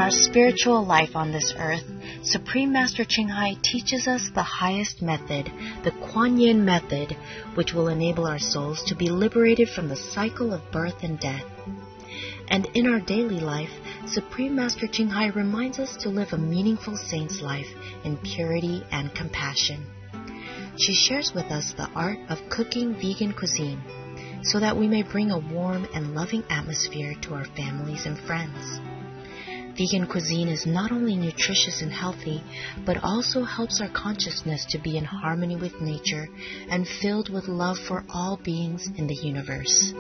our spiritual life on this earth, Supreme Master Ching teaches us the highest method, the Kuan Yin method, which will enable our souls to be liberated from the cycle of birth and death. And in our daily life, Supreme Master Ching reminds us to live a meaningful saint's life in purity and compassion. She shares with us the art of cooking vegan cuisine so that we may bring a warm and loving atmosphere to our families and friends. Vegan cuisine is not only nutritious and healthy, but also helps our consciousness to be in harmony with nature and filled with love for all beings in the universe.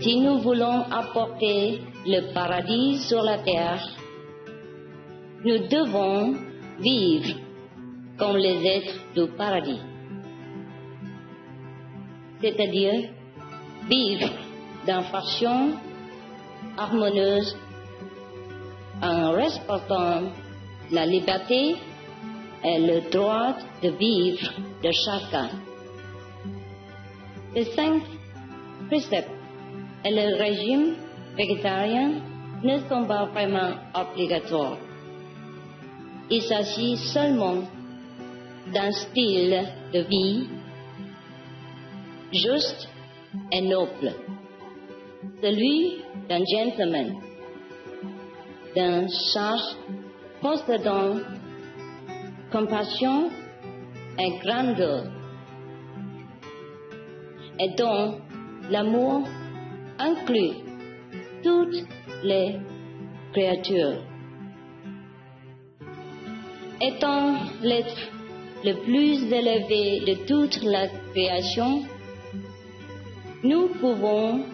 Si nous voulons apporter le paradis sur la terre, nous devons vivre comme les êtres du paradis. C'est-à-dire vivre d'une façon harmonieuse en respectant la liberté et le droit de vivre de chacun. Les 5 préceptes et le régime végétarien ne sont pas vraiment obligatoires. Il s'agit seulement d'un style de vie juste et noble, celui d'un gentleman, d'un sage possédant compassion et grandeur, et dont l'amour inclut toutes les créatures. Étant l'être le plus élevé de toute la création, nous pouvons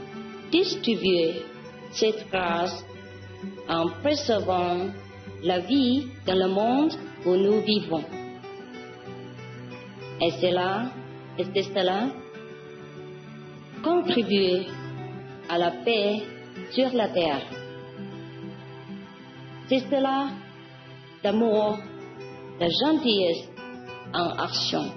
distribuer cette grâce en préservant la vie dans le monde où nous vivons. Et c'est cela, contribuer à la paix sur la terre. C'est cela, l'amour, la gentillesse en action.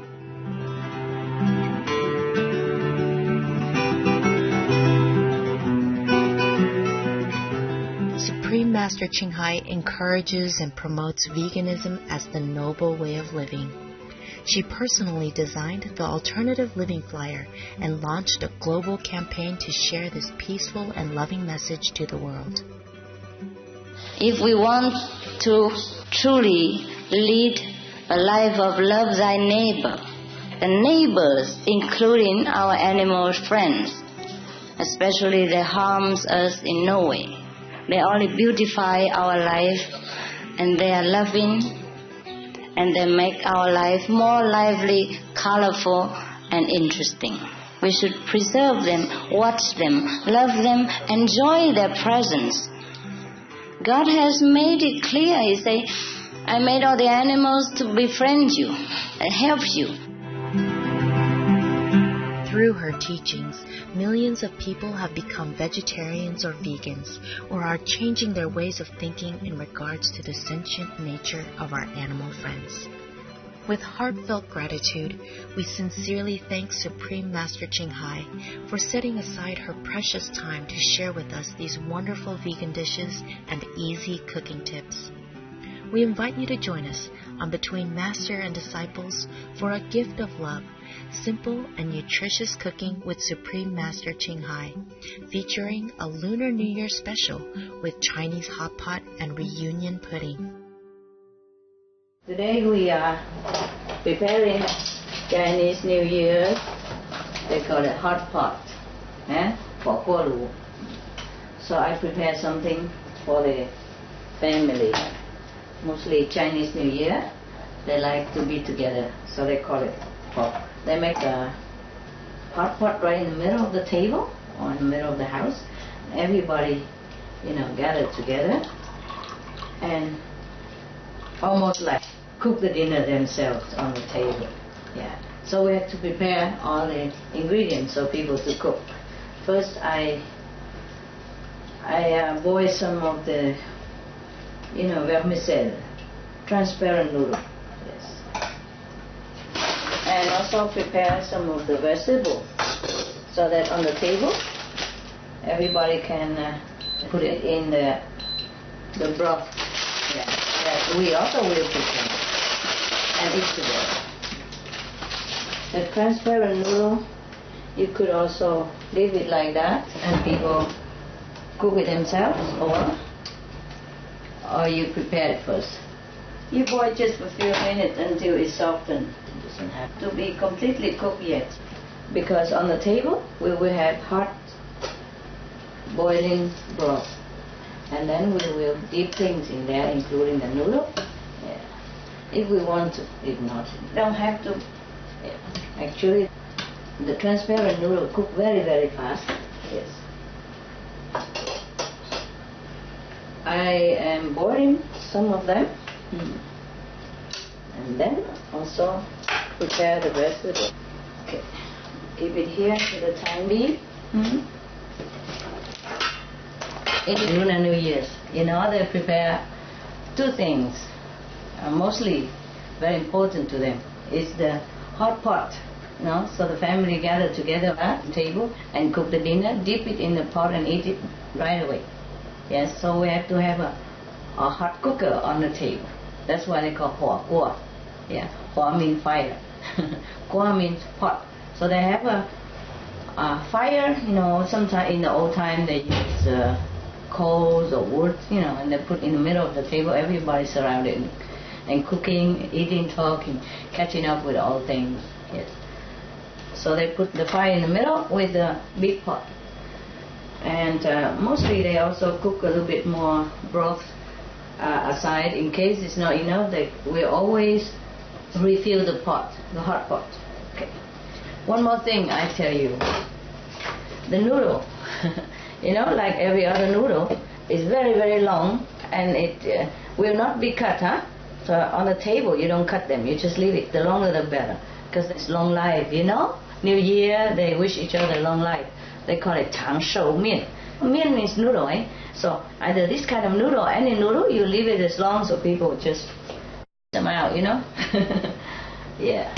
Supreme Master Ching encourages and promotes veganism as the noble way of living. She personally designed the Alternative Living Flyer and launched a global campaign to share this peaceful and loving message to the world. If we want to truly lead a life of love thy neighbor, the neighbors, including our animal friends, especially they harms us in no way. They only beautify our life, and they are loving, and they make our life more lively, colorful, and interesting. We should preserve them, watch them, love them, enjoy their presence. God has made it clear. He says, I made all the animals to befriend you and help you. Through her teachings, millions of people have become vegetarians or vegans, or are changing their ways of thinking in regards to the sentient nature of our animal friends. With heartfelt gratitude, we sincerely thank Supreme Master Ching for setting aside her precious time to share with us these wonderful vegan dishes and easy cooking tips. We invite you to join us on Between Master and Disciples for a gift of love, simple and nutritious cooking with Supreme Master Ching featuring a Lunar New Year special with Chinese hot pot and reunion pudding. Today we are preparing Chinese New Year. They call it hot pot, for Huolu. So I prepare something for the family. Mostly Chinese New Year, they like to be together, so they call it pot. They make a hot pot right in the middle of the table or in the middle of the house. Everybody, gathered together and almost like cook the dinner themselves on the table. Yeah. So we have to prepare all the ingredients for people to cook. First, I boil some of the, vermicelli, transparent noodle. Yes. And also prepare some of the vegetables so that on the table everybody can put it in the broth. Yeah, that we also will prepare and eat together. The transparent noodle, you could also leave it like that and people cook it themselves, or you prepare it first. You boil just for a few minutes until it's softened. It doesn't have to be completely cooked yet, because on the table we will have hot boiling broth, and then we will dip things in there, including the noodle. Yeah. If we want to, if not, don't have to. Yeah. Actually, the transparent noodle cook very, very fast. Yes. I am boiling some of them, and then also prepare the vegetable. Okay. Keep it here for the time being. In Lunar New Year's, they prepare two things, mostly very important to them. It's the hot pot, so the family gather together at the table and cook the dinner, dip it in the pot and eat it right away. Yes, so we have to have a hot cooker on the table. That's why they call hua guo. Yeah, hua means fire, guo means pot. So they have a fire, sometimes in the old time they use coals or wood, and they put in the middle of the table, everybody surrounded and cooking, eating, talking, catching up with all things. Yes. So they put the fire in the middle with the big pot. And mostly they also cook a little bit more broth aside in case it's not enough. We always refill the pot, the hot pot. Okay. One more thing I tell you. The noodle, like every other noodle, is very, very long, and it will not be cut, So on the table, you don't cut them. You just leave it. The longer the better, because it's long life, New Year, they wish each other long life. They call it 长寿面. Mian means noodle, So either this kind of noodle or any noodle, you leave it as long so people just them out, Yeah.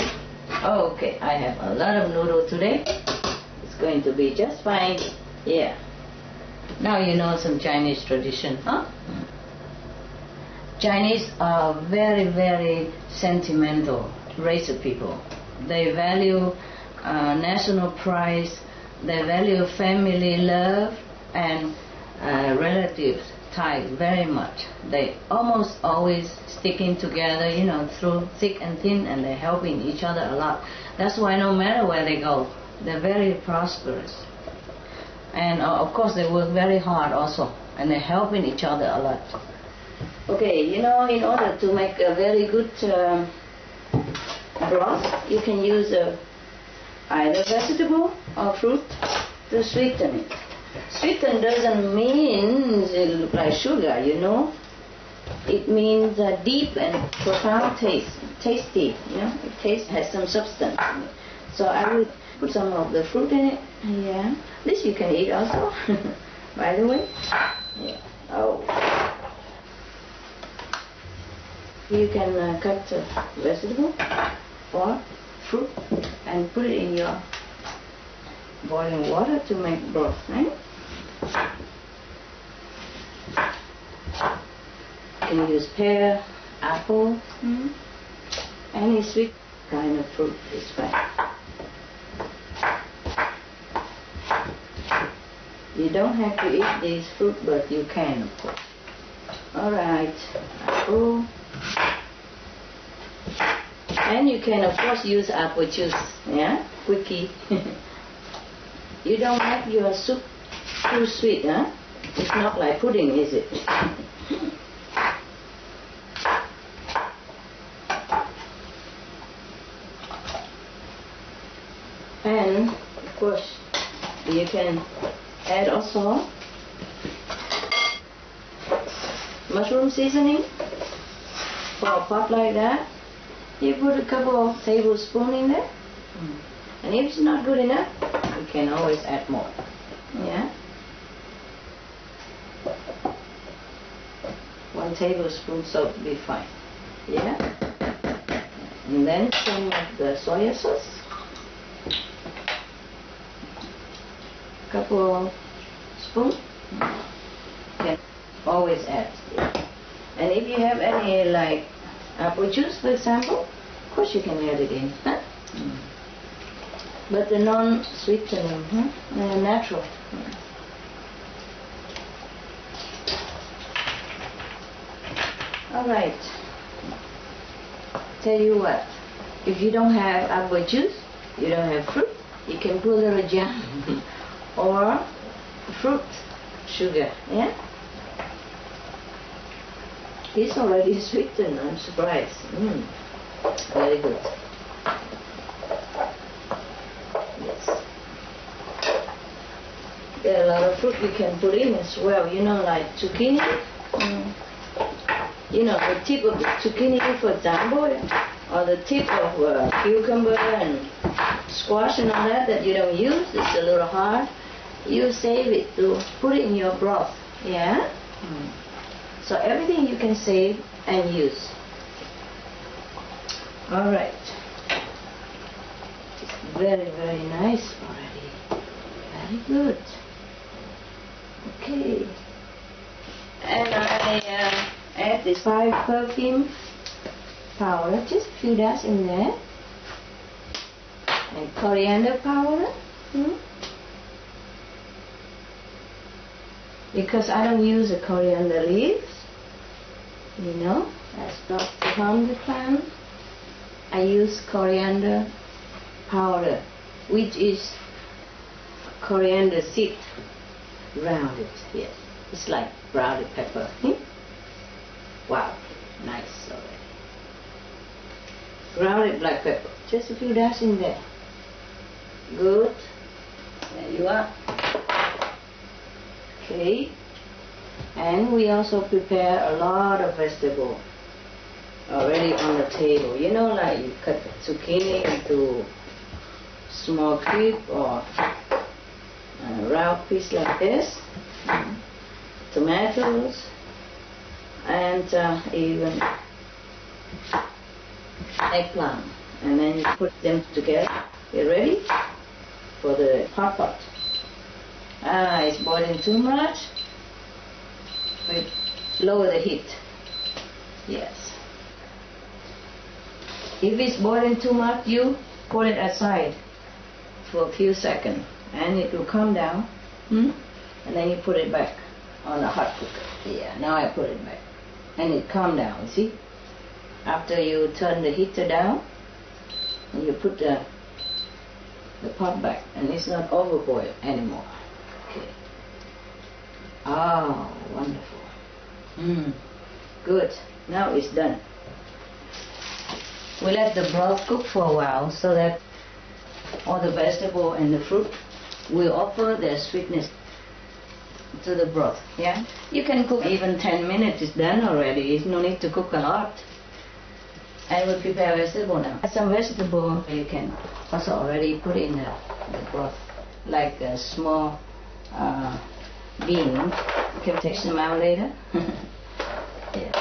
Okay, I have a lot of noodle today. It's going to be just fine. Yeah. Now you know some Chinese tradition, Chinese are very, very sentimental race of people. They value national pride, they value family love and relatives ties very much. They almost always sticking together, through thick and thin, and they're helping each other a lot. That's why no matter where they go, they're very prosperous. And of course they work very hard also, and they're helping each other a lot. Okay, in order to make a very good broth, you can use either vegetable or fruit to sweeten it. Sweeten doesn't mean it look like sugar, It means a deep and profound taste, tasty, It taste has some substance in it. So I will put some of the fruit in it. Yeah, this you can eat also. By the way, yeah. Oh, you can cut vegetable or fruit and put it in your boiling water to make broth, right? You can use pear, apple, any sweet kind of fruit is fine. You don't have to eat these fruit, but you can, of course. Alright, apple. And you can, of course, use apple juice, quickie. You don't make your soup too sweet, It's not like pudding, is it? And, of course, you can add also mushroom seasoning for a pot like that. You put a couple of tablespoons in there. And if it's not good enough, you can always add more. Yeah. 1 tablespoon salt will be fine. Yeah. And then some of the soy sauce. Couple of tablespoon. Can always add. And if you have any like apple juice, for example, of course you can add it in. Huh? But the non-sweetening, they're natural. All right. Tell you what, if you don't have apple juice, you don't have fruit, you can put a little jam or fruit sugar, yeah? It's already sweetened, I'm surprised. Very good. Yes. There are a lot of fruit you can put in as well, you know, like zucchini. You know, the tip of the zucchini, for example, or the tip of cucumber and squash and all that you don't use, it's a little hard. You save it to put it in your broth, yeah? So everything you can save and use. All right. It's very, very nice already. Very good. Okay. And I add this 5 perfume powder, just a few dots in there. And coriander powder. Because I don't use the coriander leaves, you know, I start to harm the plant. I use coriander powder, which is coriander seed rounded. Yes, it's like grounded pepper. Wow, nice already. Grounded black pepper, just a few dots in there. Good. There you are. Okay. And we also prepare a lot of vegetable already on the table. You know, like you cut the zucchini into small cube or round piece like this. Tomatoes and even eggplant. And then you put them together. You ready for the hot pot? It's boiling too much. We lower the heat. Yes. If it's boiling too much, you put it aside for a few seconds and it will calm down. And then you put it back on the hot cooker. Yeah, now I put it back. And it calmed down, see? After you turn the heater down, and you put the pot back, and it's not overboiled anymore. Okay. Oh, wonderful. Good. Now it's done. We let the broth cook for a while so that all the vegetable and the fruit will offer their sweetness to the broth. Yeah, you can cook even 10 minutes. It's done already. There's no need to cook a lot. I will prepare vegetable now. Some vegetable you can also already put in the broth, like a small bean. You can take some out later. Yes.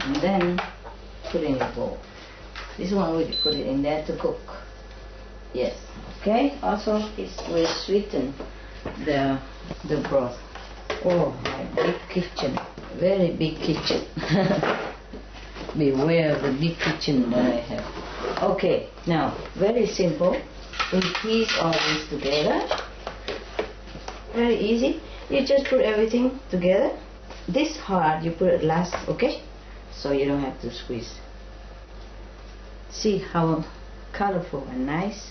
And then put in the bowl. This one we put it in there to cook. Yes. Okay. Also, it will sweeten the broth. Oh, my big kitchen. Very big kitchen. Beware of the big kitchen that I have. Okay, now, very simple. We piece all this together. Very easy. You just put everything together. This hard, you put it last, okay? So you don't have to squeeze. See how colorful and nice.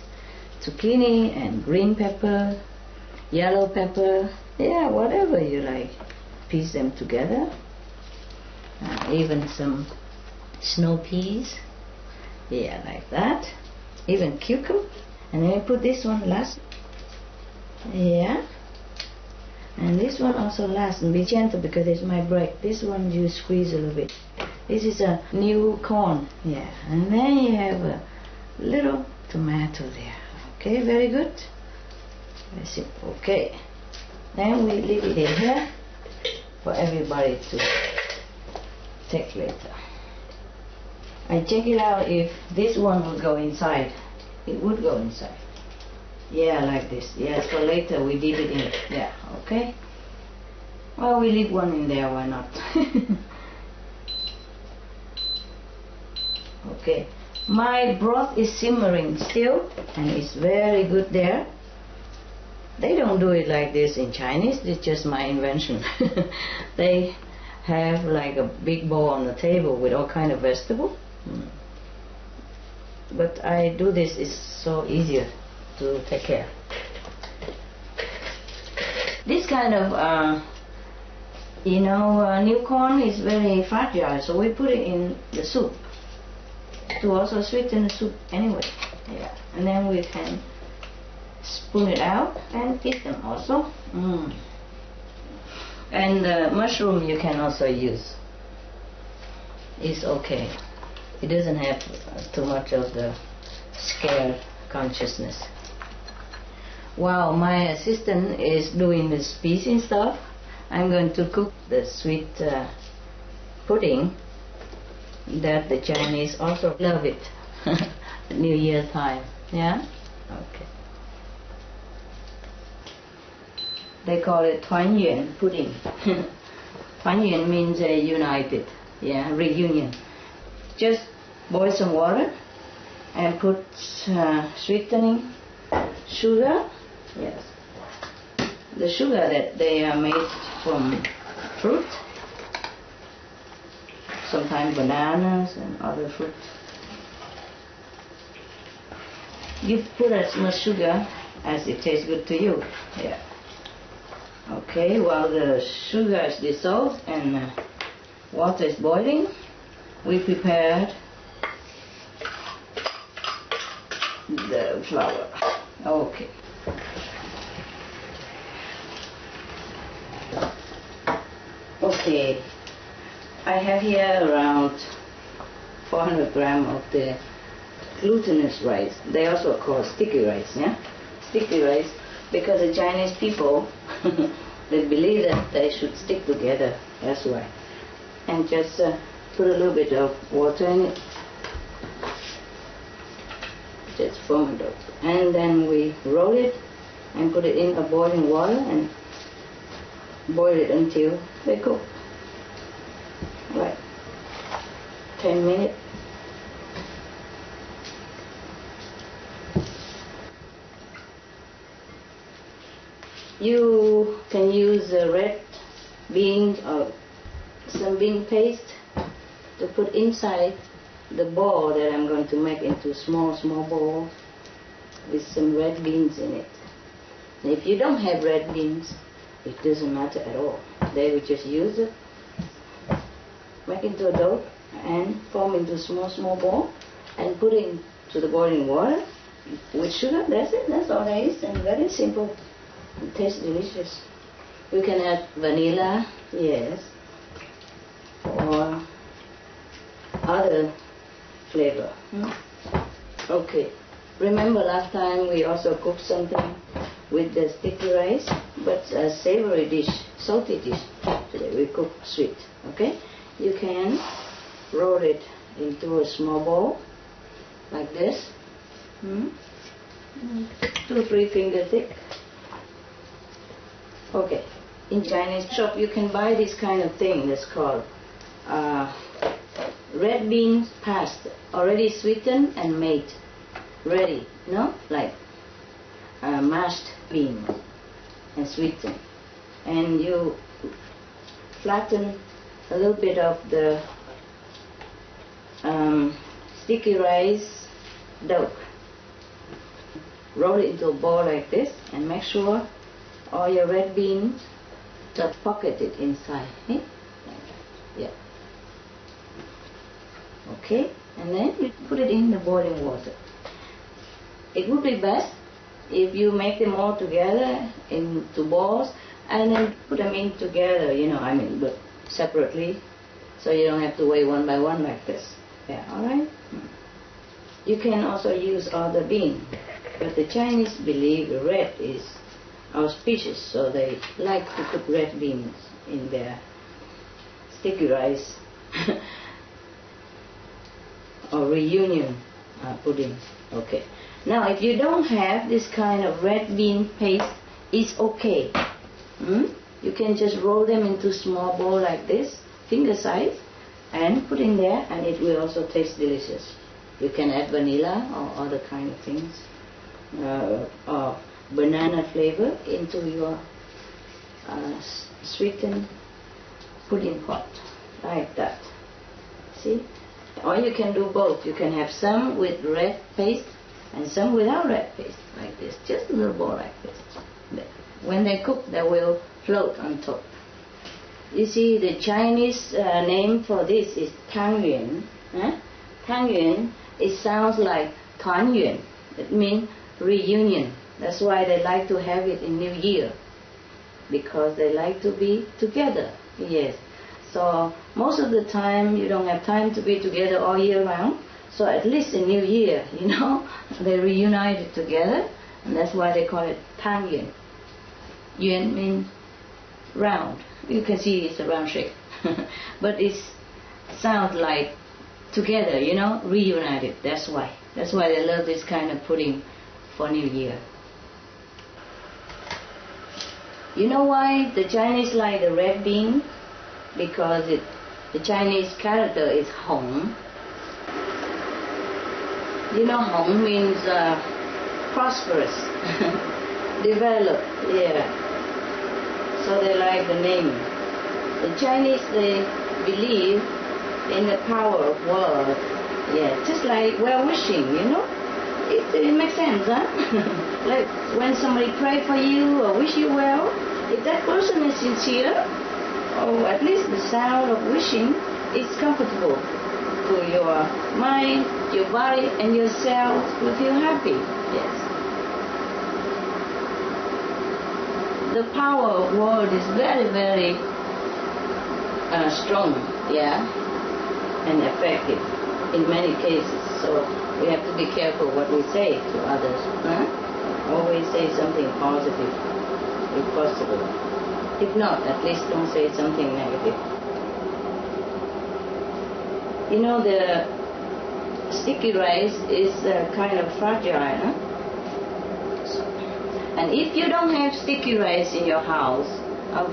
Zucchini and green pepper, yellow pepper, yeah, whatever you like. Piece them together. Even some snow peas, yeah, like that. Even cucumber. And then I put this one last. Yeah. And this one also last. And be gentle because it's my break. This one you squeeze a little bit. This is a new corn. Yeah. And then you have a little tomato there. Okay, very good. Very simple. Okay. Then we leave it in here for everybody to take later. I check it out if this one will go inside. It would go inside. Yeah, like this. Yeah, so later we dip it in. Yeah, okay. Well, we leave one in there, why not? Okay. My broth is simmering still, and it's very good there. They don't do it like this in Chinese, it's just my invention. They have like a big bowl on the table with all kind of vegetable. But I do this, it's so easier to take care. This kind of, new corn is very fragile, so we put it in the soup to also sweeten the soup anyway. Yeah, and then we can spoon it out and eat them also. And mushroom you can also use. It's okay. It doesn't have too much of the scared consciousness. While my assistant is doing the spicing stuff, I'm going to cook the sweet pudding that the Chinese also love it. New Year time. Yeah? Okay. They call it 团圆 pudding. 团圆 means united, yeah, reunion. Just boil some water and put sweetening sugar. Yes, the sugar that they are made from fruit, sometimes bananas and other fruit. You put as much sugar as it tastes good to you. Yeah. Okay, while the sugar is dissolved and water is boiling, we prepared the flour. Okay. Okay, I have here around 400 grams of the glutinous rice. They also call sticky rice, yeah? Sticky rice, because the Chinese people, they believe that they should stick together, that's why. And just put a little bit of water in it. Just foam it up. And then we roll it and put it in a boiling water and boil it until they cook. Like 10 minutes. You can use red beans or some bean paste to put inside the ball that I'm going to make into small balls with some red beans in it. And if you don't have red beans, it doesn't matter at all. They will just use it, make into a dough and form into small ball and put it into the boiling water with sugar. That's it, that's all there is, and very simple. It tastes delicious. You can add vanilla, yes, or other flavor. Okay. Remember last time we also cooked something with the sticky rice, but a savory dish, salty dish. Today we cook sweet. Okay. You can roll it into a small ball like this. 2-3 finger thick. Okay, in Chinese shop you can buy this kind of thing that's called red beans paste, already sweetened and made ready, like mashed beans and sweetened. And you flatten a little bit of the sticky rice dough. Roll it into a ball like this and make sure all your red beans are pocketed inside. Eh? Yeah. Okay, and then you put it in the boiling water. It would be best if you make them all together into balls and then put them in together, but separately, so you don't have to weigh one by one like this. Yeah, alright? You can also use other beans, but the Chinese believe red is auspicious, so they like to put red beans in their sticky rice or reunion pudding. Okay, Now, if you don't have this kind of red bean paste, it's okay. You can just roll them into small bowl like this, finger size, and put in there, and it will also taste delicious. You can add vanilla or other kind of things, or banana flavor into your sweetened pudding pot, like that. See? Or you can do both. You can have some with red paste and some without red paste, like this. Just a little ball like this. When they cook, they will float on top. You see, the Chinese name for this is Tangyuan. Tangyuan, it sounds like Tuanyuan. It means reunion. That's why they like to have it in New Year, because they like to be together. Yes. So most of the time you don't have time to be together all year round. So at least in New Year, they reunited together, and that's why they call it Tangyuan. Yuan means round. You can see it's a round shape. But it sounds like together, reunited. That's why. That's why they love this kind of pudding for New Year. You know why the Chinese like the red bean? Because the Chinese character is Hong. Hong means prosperous, develop, yeah. So they like the name. The Chinese, they believe in the power of word, yeah, just like well-wishing, It makes sense, huh? Like when somebody pray for you or wish you well, if that person is sincere, or at least the sound of wishing is comfortable to your mind, your body, and yourself will feel happy. Yes. The power of word is very, very strong, yeah, and effective in many cases. So we have to be careful what we say to others. Always say something positive, if possible. If not, at least don't say something negative. The sticky rice is kind of fragile. And if you don't have sticky rice in your house,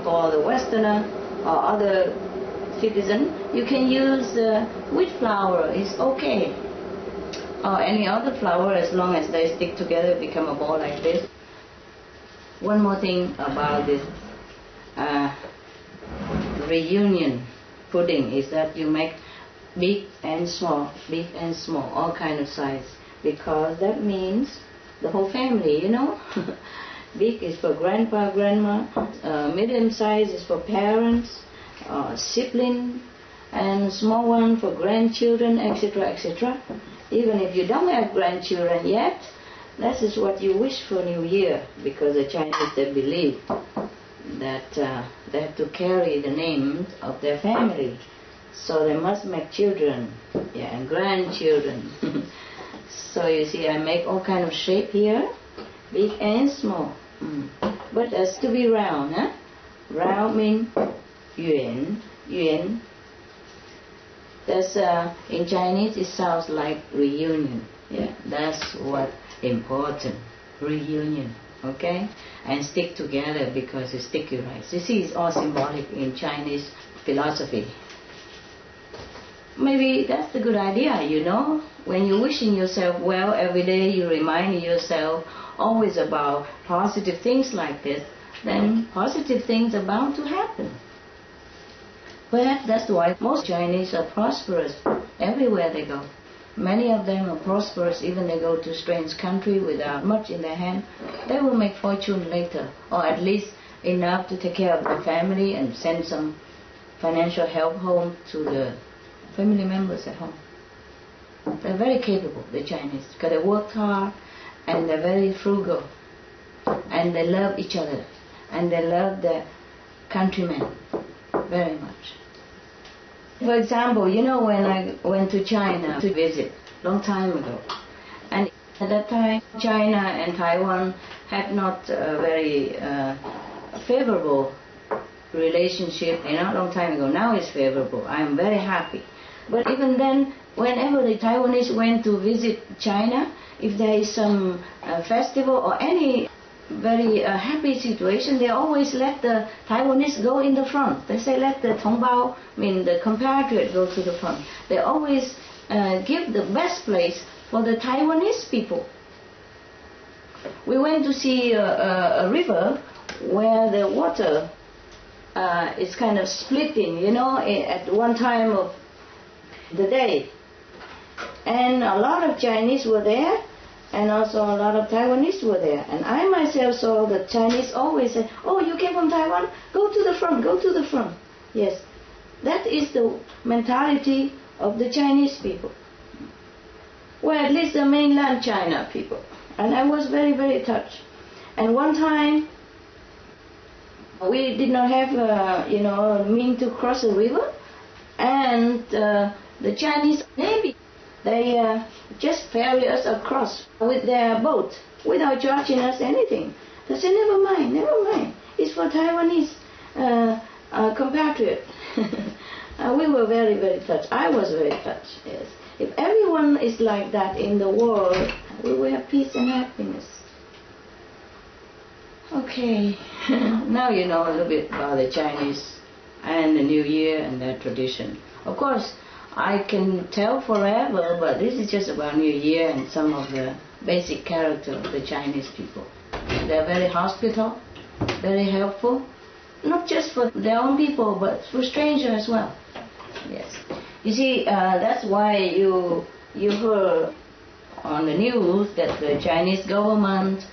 for the Westerner or other citizen, you can use wheat flour. It's okay. Or any other flour, as long as they stick together, become a ball like this. One more thing about this reunion pudding is that you make big and small, all kind of size, because that means the whole family, Big is for grandpa, grandma, medium size is for parents, sibling, and small one for grandchildren, etc., etc. Even if you don't have grandchildren yet, that is what you wish for New Year, because the Chinese, they believe that they have to carry the name of their family. So they must make children, yeah, and grandchildren. So you see, I make all kind of shape here, big and small. But it has to be round, huh? Round means yuan, yuan. That's in Chinese it sounds like reunion. Yeah, that's what important, reunion. Okay, and stick together because it's sticky rice. You see, it's all symbolic in Chinese philosophy. Maybe that's a good idea, When you're wishing yourself well every day, you remind yourself always about positive things like this, then positive things are bound to happen. Perhaps that's why most Chinese are prosperous everywhere they go. Many of them are prosperous even they go to a strange country without much in their hand. They will make fortune later, or at least enough to take care of their family and send some financial help home to the family members at home. They're very capable, the Chinese, because they work hard and they're very frugal and they love each other and they love their countrymen very much. For example, when I went to China to visit long time ago, and at that time China and Taiwan had not a very favorable relationship, long time ago. Now it's favorable. I'm very happy. But even then, whenever the Taiwanese went to visit China, if there is some festival or any very happy situation, they always let the Taiwanese go in the front. They say let the Tongbao, the compatriot, go to the front. They always give the best place for the Taiwanese people. We went to see a river where the water is kind of splitting, at one time of the day. And a lot of Chinese were there, and also a lot of Taiwanese were there. And I myself saw the Chinese always say, "Oh, you came from Taiwan? Go to the front, go to the front." Yes, that is the mentality of the Chinese people. Well, at least the mainland China people. And I was very, very touched. And one time, we did not have, mean to cross the river. And the Chinese Navy, they just ferry us across with their boat without charging us anything. They said, never mind, it's for Taiwanese compatriot. We were very, very touched. I was very touched, yes. If everyone is like that in the world, we will have peace and happiness. Okay, now you know a little bit about the Chinese and the New Year and their tradition. Of course, I can tell forever, but this is just about New Year and some of the basic character of the Chinese people. They're very hospitable, very helpful, not just for their own people, but for strangers as well. Yes. You see, that's why you heard on the news that the Chinese government,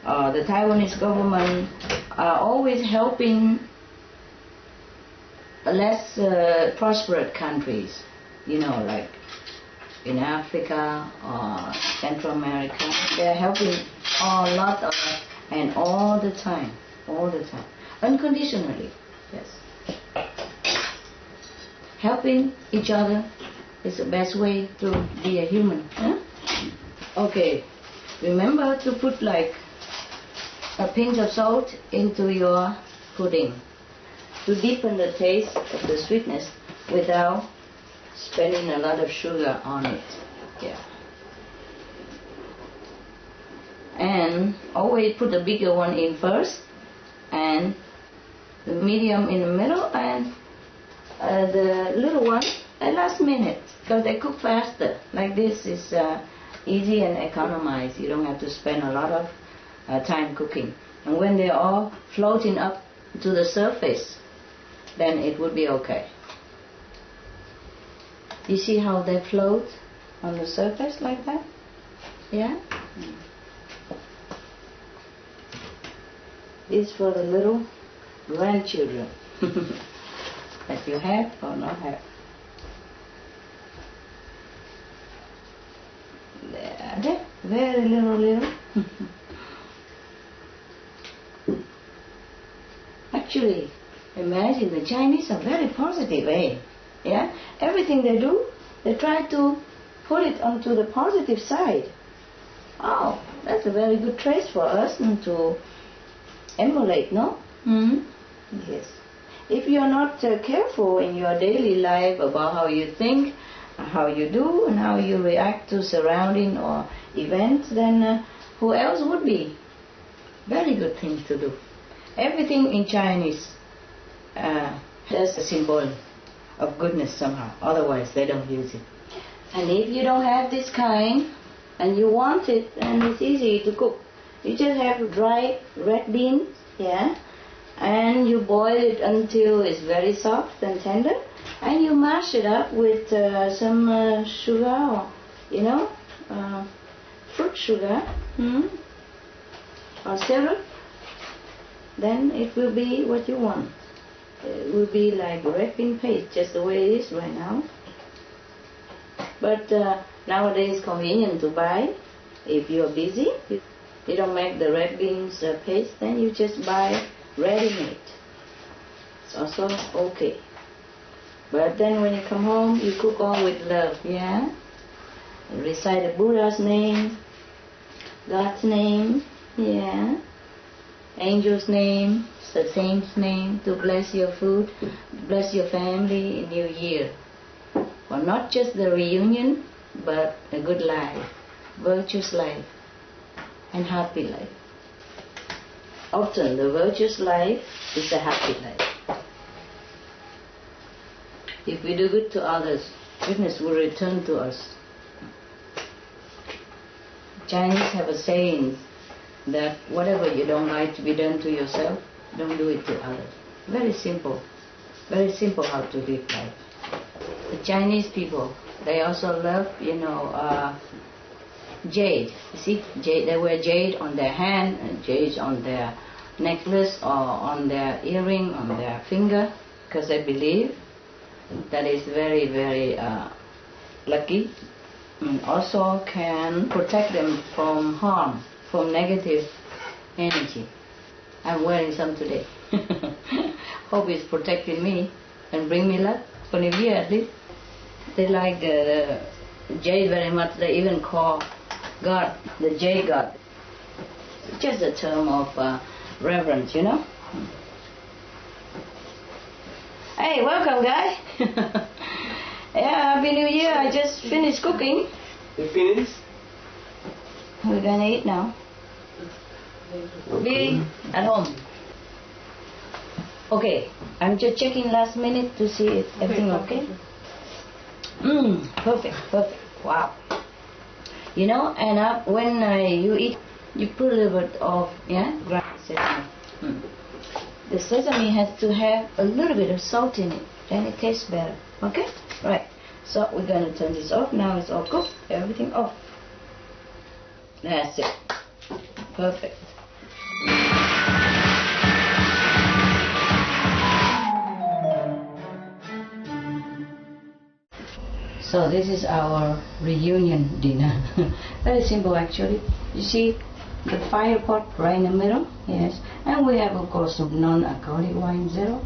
the Taiwanese government are always helping less prosperous countries, like in Africa or Central America. They're helping a lot of and all the time, unconditionally, yes. Helping each other is the best way to be a human. Huh? Okay, remember to put like a pinch of salt into your pudding to deepen the taste of the sweetness without spending a lot of sugar on it. Yeah. And always put the bigger one in first, and the medium in the middle, and the little one at last minute, because they cook faster. Like this is easy and economized. You don't have to spend a lot of time cooking. And when they're all floating up to the surface, then it would be okay. You see how they float on the surface like that? Yeah? This is for the little grandchildren that you have or not have. There, very little. Actually, imagine the Chinese are very positive, eh? Yeah? Everything they do, they try to put it onto the positive side. Oh, that's a very good trait for us to emulate, no? Mm-hmm. Yes. If you are not careful in your daily life about how you think, how you do, and how you react to surrounding or events, then who else would be? Very good thing to do. Everything in Chinese has a symbol of goodness somehow. Otherwise, they don't use it. And if you don't have this kind, and you want it, and it's easy to cook. You just have dry red beans, yeah, and you boil it until it's very soft and tender, and you mash it up with some sugar, or, fruit sugar, or syrup. Then it will be what you want. It will be like red bean paste, just the way it is right now. But nowadays it's convenient to buy. If you're busy, you don't make the red beans paste, then you just buy ready-made. It's also okay. But then when you come home, you cook all with love, yeah? And recite the Buddha's name, God's name, yeah? Angel's name, the saint's name, to bless your food, bless your family in New Year. for not just the reunion, but a good life, virtuous life, and happy life. Often the virtuous life is a happy life. If we do good to others, goodness will return to us. Chinese have a saying that whatever you don't like to be done to yourself, don't do it to others. Very simple how to live life. The Chinese people, they also love, jade. You see, jade, they wear jade on their hand, and jade on their necklace or on their earring, on their finger, because they believe that is very, very lucky, and also can protect them from harm, from negative energy. I'm wearing some today. Hope it's protecting me and bring me luck for New Year at least. They like the jade very much. They even call God the jade god. Just a term of reverence, you know. Hey, welcome, guy. Yeah, Happy New Year. I just finished cooking. You finished? We're gonna eat now. Be at home. Okay, I'm just checking last minute to see if everything okay. Perfect. Wow. You know, and when you eat, you put a little bit of ground sesame. The sesame has to have a little bit of salt in it, then it tastes better. Okay? Right. So we're gonna turn this off. Now it's all cooked. Everything off. That's it. Perfect. So this is our reunion dinner. Very simple actually. You see the fire pot right in the middle? Yes. And we have of course some non-alcoholic wine, 0.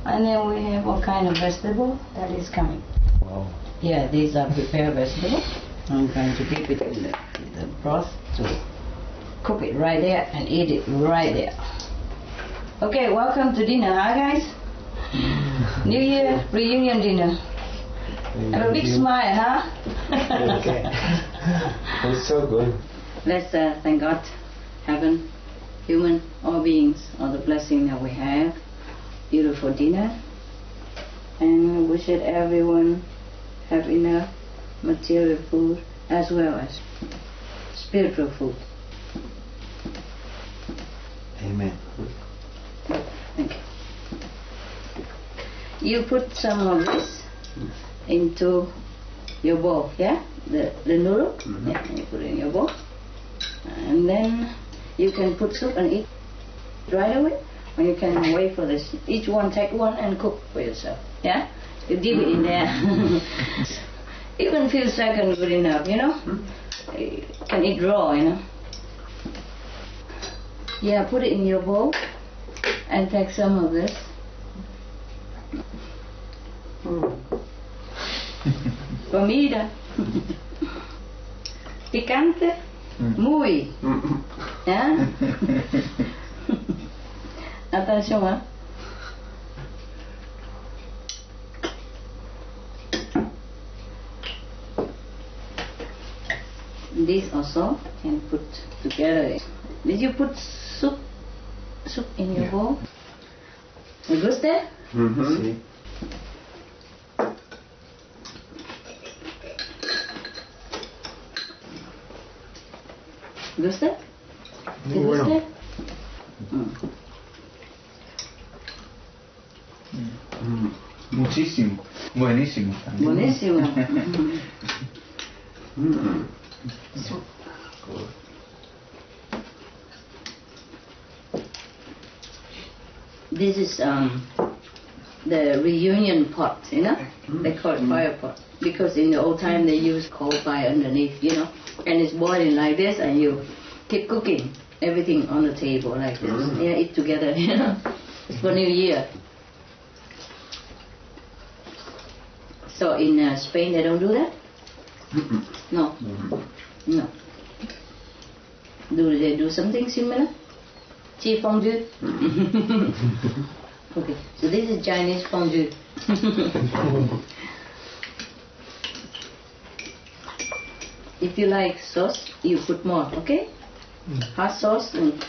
And then we have all kind of vegetable that is coming. Wow. Yeah, these are prepared vegetables. I'm going to dip it in the broth to cook it right there and eat it right there. Okay, welcome to dinner, huh guys? New Year reunion dinner. Have a big smile, huh? Okay. It's so good. Let's thank God, heaven, human, all beings, all the blessing that we have. Beautiful dinner. And we wish that everyone have enough material food as well as spiritual food. Amen. Thank you. You put some of this into your bowl, yeah? The noodle, yeah, you put it in your bowl. And then you can put soup and eat right away, or you can wait for this. Each one take one and cook for yourself, yeah? You dip it in there. Even few seconds good enough, you know? You can eat raw, you know? Yeah, put it in your bowl and take some of this. Comida. Picante. Muy. ¿Ya? Atención, ¿eh? This also can put together. Did you put soup in your bowl? ¿Me gusta? Sí. ¿Gusta? ¿Te Muy bueno. gusta? Muchísimo. Buenísimo. Buenísimo. This is the reunion pot, you know? They call it fire pot. Because in the old time they used coal fire underneath, you know? And it's boiling like this and you keep cooking everything on the table like this. Yeah, eat together, you know? It's for New Year. So in Spain they don't do that? No. No. Do they do something similar? Cheese fondue? Okay, so this is Chinese fondue. If you like sauce, you put more, okay? Hot sauce and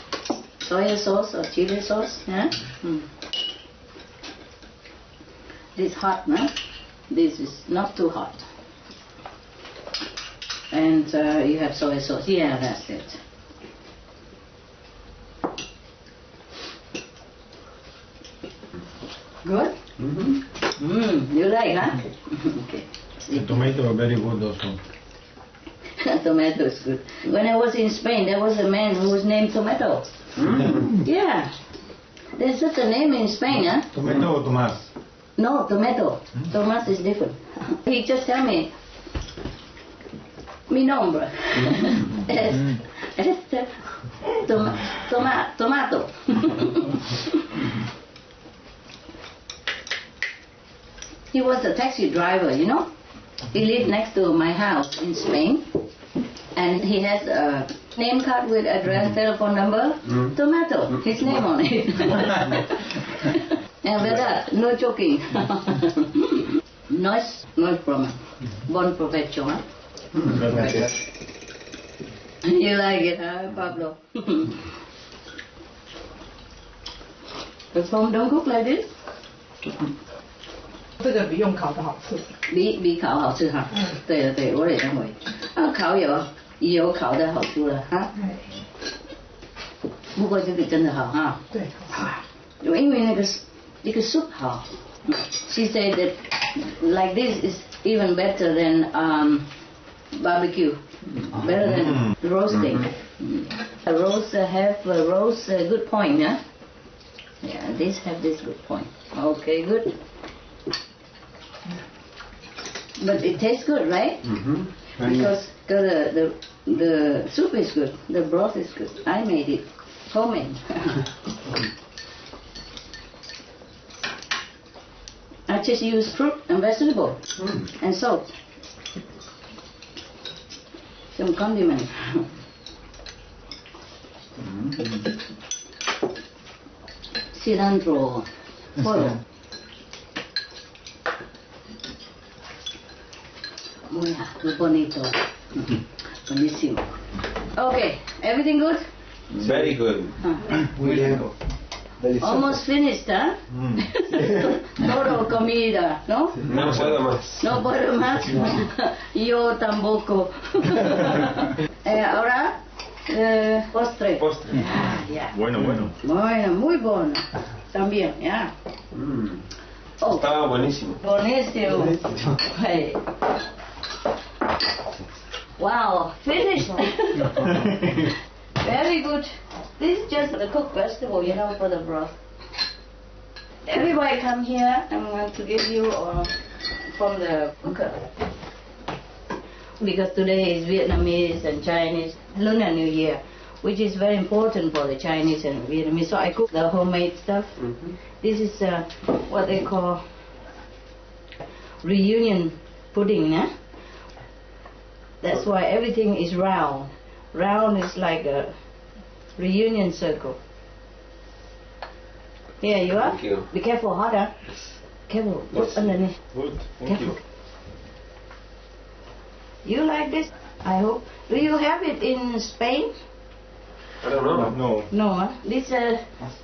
soy sauce or chili sauce, yeah? This hot, no? This is not too hot. And you have soy sauce. Yeah, that's it. Good? You like, huh? Okay. The tomato are very good also. Tomato is good. When I was in Spain, there was a man who was named Tomato. Yeah. There's such a name in Spain, huh? Tomato or Tomas? No, Tomato. Tomas is different. He just tell me, mi nombre es tomato. He was a taxi driver, you know. He lived next to my house in Spain. And he has a name card with address, telephone number, Tomato, his name on it. And with that, no joking. Nice problem. Bon provecho, huh? You like it, huh, Pablo? But home don't cook like this? 这个比用烤的好吃。比烤好吃哈。对了对，我也认为。烤有烤的好处了哈。不过这个真的好哈。对。因为那个 soup 好。She said that like this is even better than barbecue, better than roasting. A roast have a roast good point, yeah. Yeah, this have this good point. Okay, good. But it tastes good, right? Because the soup is good, the broth is good. I made it, homemade. I just use fruit and vegetable and salt, some condiment. Cilantro, oil. Muy bonito. Buenísimo. Okay, everything good? Very good. Almost finished, huh? Todo comida, ¿no? No puedo más. No puedo más. Yo tampoco. Ahora, postre. Postre. Yeah. Bueno. Bueno, muy bueno. También, ya. Oh, Estaba buenísimo. buenísimo. Hey. Wow, finished. Very good. This is just a cooked vegetable, you know, for the broth. Everybody come here. I'm going to give you from the cooker. Because today is Vietnamese and Chinese Lunar New Year, which is very important for the Chinese and Vietnamese. So I cook the homemade stuff. This is what they call reunion pudding, eh? That's why everything is round. Round is like a reunion circle. Here you are. Thank you. Be careful, hot, huh? Careful, what's underneath? Good. Thank Careful. you. You like this? I hope. Do you have it in Spain? I don't know. No. No, huh? This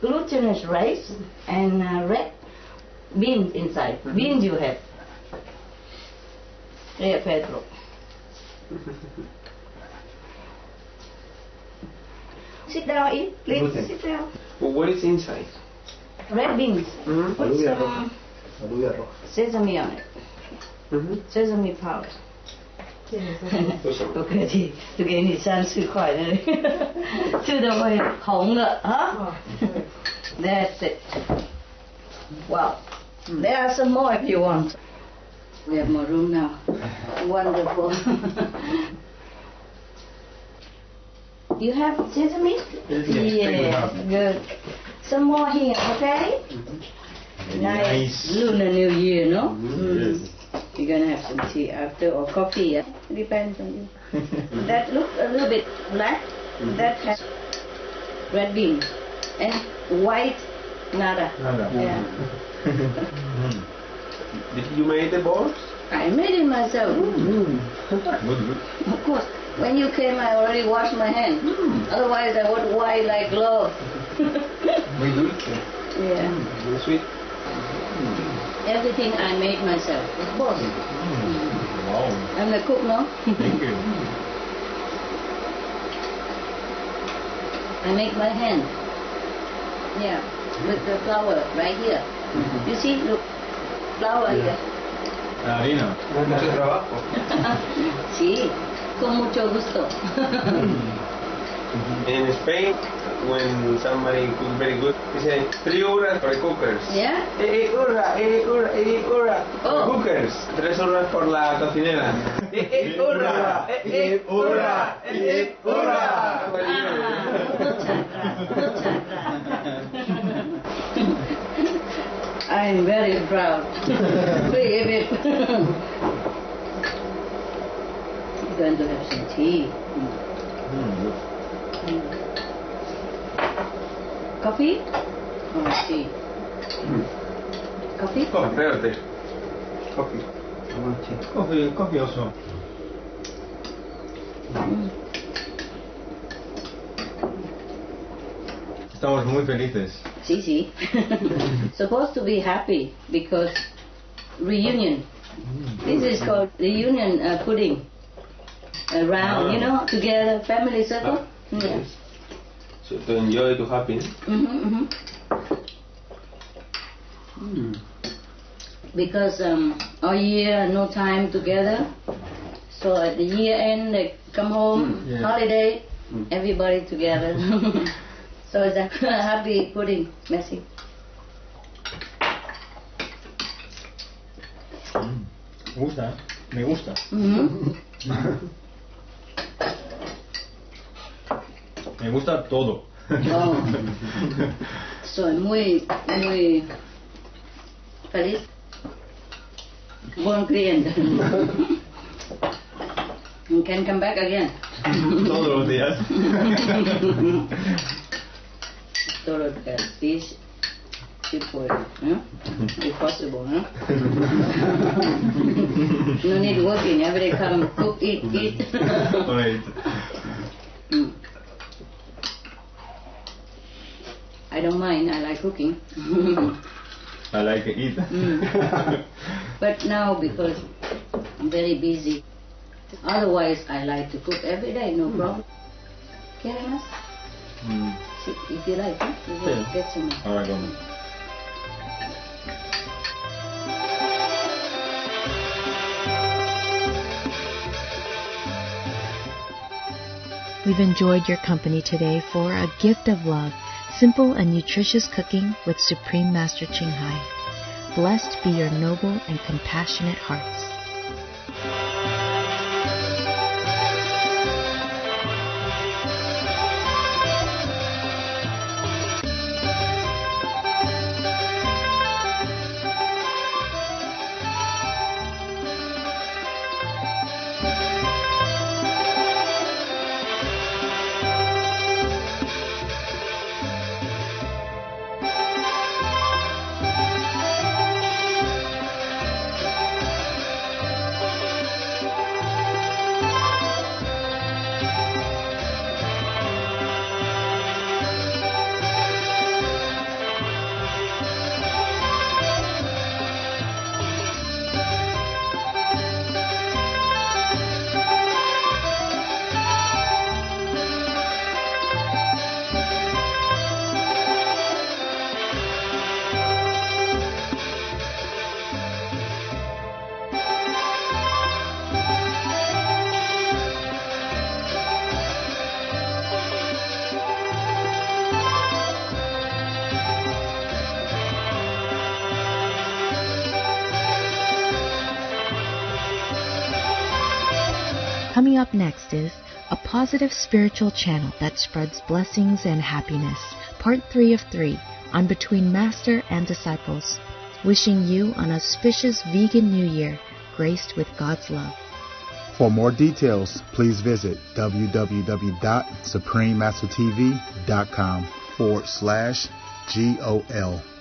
glutinous rice and red beans inside. Beans you have. Here, Pedro. Sit down, eat, please. Okay. Sit down. Well, what is inside? Red beans. Put some sesame on it. Sesame powder. 不客气，就给你3次块的，吃的会红了啊。That's it. Wow. There are some more if you want. We have more room now. Wonderful. You have sesame? Yeah, good. Some more here, okay? Nice. Lunar New Year, no? Yes. You're gonna have some tea after or coffee, yeah? Depends on you. That looks a little bit black. That has red beans and white Nada. Yeah. Did you make the balls? I made it myself. Good. Of course. When you came, I already washed my hands. Otherwise, I would white like glove. Muy dulce. Yeah. Muy sweet. Everything I made myself. Of course. Wow. I'm the cook, no? Thank you. I make by hand. Yeah. With the flour right here. You see, look, flour here. La harina. Mucho trabajo. Sí, con mucho gusto. In Spain, when somebody cooks very good, they say 3 horas for the cookers. Yeah? Hora. Oh. Cookers. 3 horas por la cocinera. Hora. Muchas I'm very proud. Believe it. You're going to have some tea. Coffee? Or tea? Coffee? Café o té? Coffee. Coffee also. Estamos muy felices. Sí. Supposed to be happy because reunion. This is called reunion pudding. Around, you know, together, family circle. Yeah. So to enjoy, to happy. Because all year no time together, so at the year end they come home, holiday, everybody together. So it's a happy pudding, Messi. Me gusta. Me gusta todo. Oh. Soy muy feliz. Buen cliente. You can come back again. Todos los días. Todo the fish, seafood, if possible, huh? No need working, every day come, cook, eat. Right. I don't mind, I like cooking. I like to eat. But now, because I'm very busy, otherwise I like to cook every day, no problem. ¿Quieres? If you like, you will get some. All right, go on. We've enjoyed your company today for A Gift of Love, simple and nutritious cooking with Supreme Master Ching Hai. Blessed be your noble and compassionate hearts. Coming up next is A Positive Spiritual Channel That Spreads Blessings and Happiness, Part 3 of 3, on Between Master and Disciples. Wishing you an auspicious vegan New Year, graced with God's love. For more details, please visit www.suprememastertv.com/ GOL.